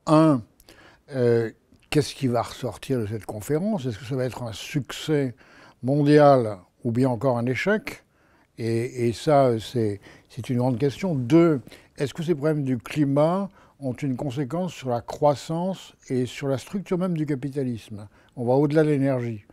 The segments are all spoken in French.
Un, euh, qu'est-ce qui va ressortir de cette conférence? Est-ce que ça va être un succès mondial ou bien encore un échec? Et ça, c'est une grande question. Deux, est-ce que ces problèmes du climat ont une conséquence sur la croissance et sur la structure même du capitalisme? On va au-delà de l'énergie.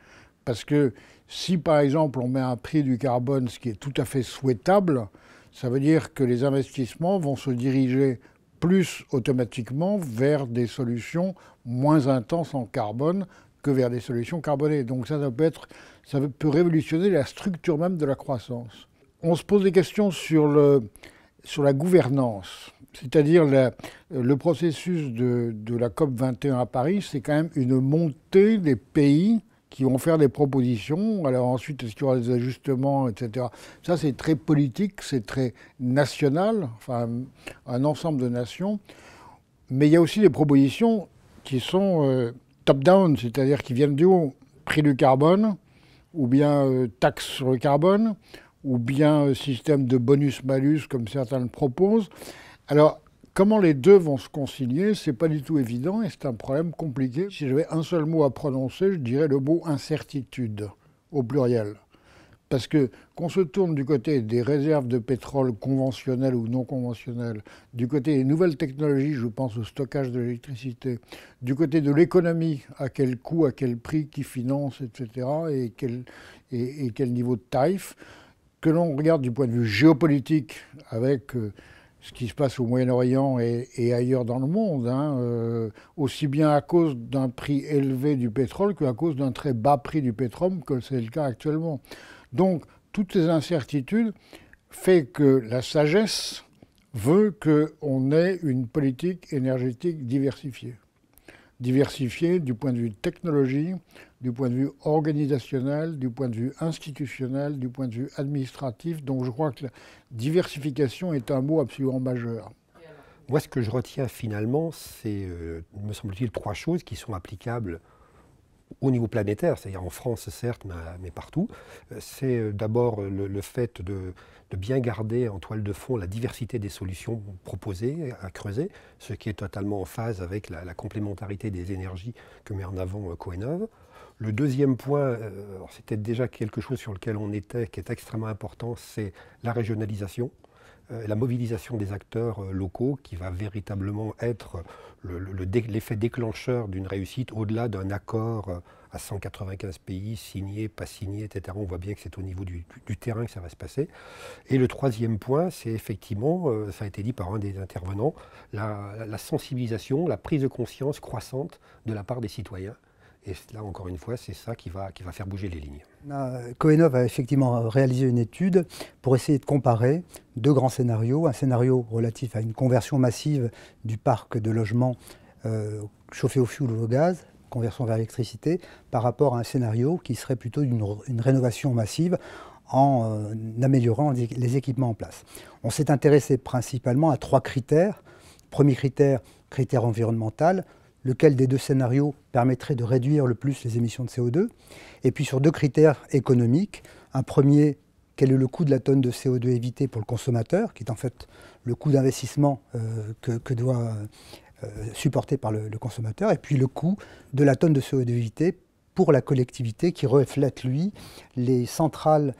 Parce que si, par exemple, on met un prix du carbone, ce qui est tout à fait souhaitable, ça veut dire que les investissements vont se diriger plus automatiquement vers des solutions moins intenses en carbone que vers des solutions carbonées. Donc ça peut révolutionner la structure même de la croissance. On se pose des questions sur la gouvernance, c'est-à-dire le processus de la COP 21 à Paris, c'est quand même une montée des pays qui vont faire des propositions. Alors ensuite, est-ce qu'il y aura des ajustements, etc. Ça, c'est très politique, c'est très national, enfin un ensemble de nations. Mais il y a aussi des propositions qui sont top-down, c'est-à-dire qui viennent du haut. Prix du carbone, ou bien taxe sur le carbone, ou bien système de bonus-malus, comme certains le proposent. Alors, comment les deux vont se concilier, c'est pas du tout évident et c'est un problème compliqué. Si j'avais un seul mot à prononcer, je dirais le mot incertitude, au pluriel. Parce que qu'on se tourne du côté des réserves de pétrole conventionnelles ou non conventionnelles, du côté des nouvelles technologies, je pense au stockage de l'électricité, du côté de l'économie, à quel coût, à quel prix, qui finance, etc., et quel niveau de tarif, que l'on regarde du point de vue géopolitique avec ce qui se passe au Moyen-Orient et ailleurs dans le monde, hein, aussi bien à cause d'un prix élevé du pétrole qu'à cause d'un très bas prix du pétrole, que c'est le cas actuellement. Donc, toutes ces incertitudes font que la sagesse veut qu'on ait une politique énergétique diversifiée. Diversifiée du point de vue technologie, du point de vue organisationnel, du point de vue institutionnel, du point de vue administratif. Donc je crois que la diversification est un mot absolument majeur. Moi, ce que je retiens finalement, c'est, me semble-t-il, trois choses qui sont applicables au niveau planétaire, c'est-à-dire en France certes, mais partout. C'est d'abord le fait de bien garder en toile de fond la diversité des solutions proposées à creuser, ce qui est totalement en phase avec la complémentarité des énergies que met en avant Coennove. Le deuxième point, c'était déjà quelque chose sur lequel on était, qui est extrêmement important, c'est la régionalisation, la mobilisation des acteurs locaux, qui va véritablement être l'effet déclencheur d'une réussite au-delà d'un accord à 195 pays, signé, pas signé, etc. On voit bien que c'est au niveau du terrain que ça va se passer. Et le troisième point, c'est effectivement, ça a été dit par un des intervenants, la sensibilisation, la prise de conscience croissante de la part des citoyens. Et là, encore une fois, c'est ça qui va faire bouger les lignes. Coennove a effectivement réalisé une étude pour essayer de comparer deux grands scénarios. Un scénario relatif à une conversion massive du parc de logements chauffés au fioul ou au gaz, conversion vers l'électricité, par rapport à un scénario qui serait plutôt une rénovation massive en améliorant les équipements en place. On s'est intéressé principalement à trois critères. Premier critère, critère environnemental. Lequel des deux scénarios permettrait de réduire le plus les émissions de CO2. Et puis sur deux critères économiques. Un premier, quel est le coût de la tonne de CO2 évitée pour le consommateur, qui est en fait le coût d'investissement que doit supporter par le consommateur. Et puis le coût de la tonne de CO2 évitée pour la collectivité, qui reflète, lui, les centrales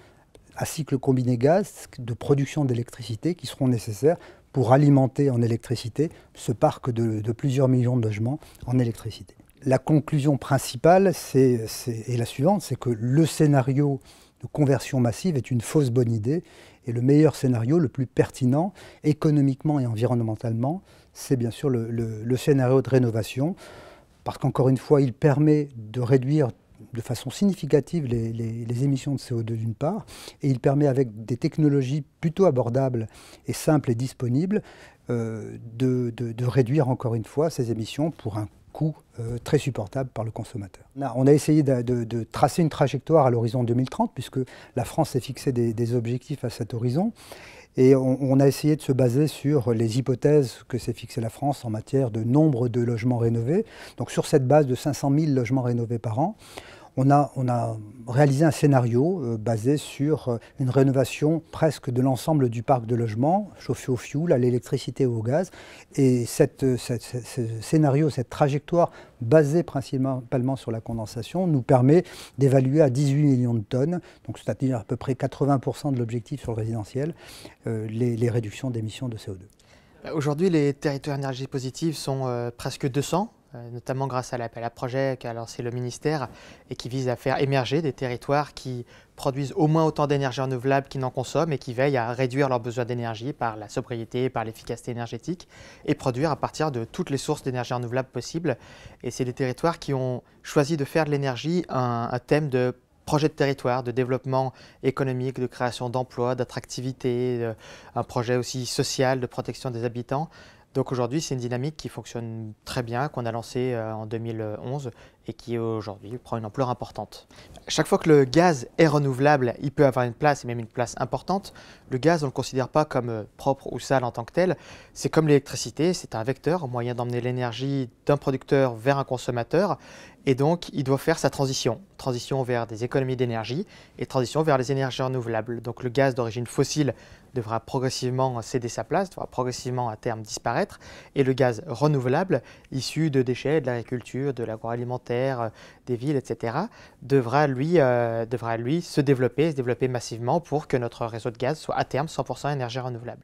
à cycle combiné gaz de production d'électricité qui seront nécessaires pour alimenter en électricité ce parc de plusieurs millions de logements en électricité. La conclusion principale est la suivante, c'est que le scénario de conversion massive est une fausse bonne idée et le meilleur scénario, le plus pertinent économiquement et environnementalement, c'est bien sûr le scénario de rénovation, parce qu'encore une fois, il permet de réduire de façon significative les émissions de CO2 d'une part, et il permet avec des technologies plutôt abordables et simples et disponibles de réduire encore une fois ces émissions pour un coût très supportable par le consommateur. On a essayé de tracer une trajectoire à l'horizon 2030, puisque la France s'est fixé des objectifs à cet horizon. Et on a essayé de se baser sur les hypothèses que s'est fixée la France en matière de nombre de logements rénovés. Donc sur cette base de 500 000 logements rénovés par an, On a réalisé un scénario basé sur une rénovation presque de l'ensemble du parc de logements, chauffé au fioul, à l'électricité ou au gaz. Et ce scénario, cette trajectoire basée principalement sur la condensation, nous permet d'évaluer à 18 millions de tonnes, donc c'est-à-dire à peu près 80% de l'objectif sur le résidentiel, les réductions d'émissions de CO2. Aujourd'hui, les territoires énergie positive sont presque 200. Notamment grâce à l'appel à projet qu'a lancé le ministère et qui vise à faire émerger des territoires qui produisent au moins autant d'énergie renouvelable qu'ils n'en consomment et qui veillent à réduire leurs besoins d'énergie par la sobriété, par l'efficacité énergétique et produire à partir de toutes les sources d'énergie renouvelable possibles. Et c'est des territoires qui ont choisi de faire de l'énergie un thème de projet de territoire, de développement économique, de création d'emplois, d'attractivité, un projet aussi social de protection des habitants. Donc aujourd'hui, c'est une dynamique qui fonctionne très bien, qu'on a lancée en 2011 et qui aujourd'hui prend une ampleur importante. Chaque fois que le gaz est renouvelable, il peut avoir une place, et même une place importante. Le gaz, on ne le considère pas comme propre ou sale en tant que tel. C'est comme l'électricité, c'est un vecteur, un moyen d'emmener l'énergie d'un producteur vers un consommateur. Et donc, il doit faire sa transition vers des économies d'énergie et transition vers les énergies renouvelables. Donc le gaz d'origine fossile devra progressivement céder sa place, devra progressivement à terme disparaître. Et le gaz renouvelable, issu de déchets, de l'agriculture, de l'agroalimentaire, des villes, etc., devra lui se développer massivement pour que notre réseau de gaz soit à terme 100% énergie renouvelable.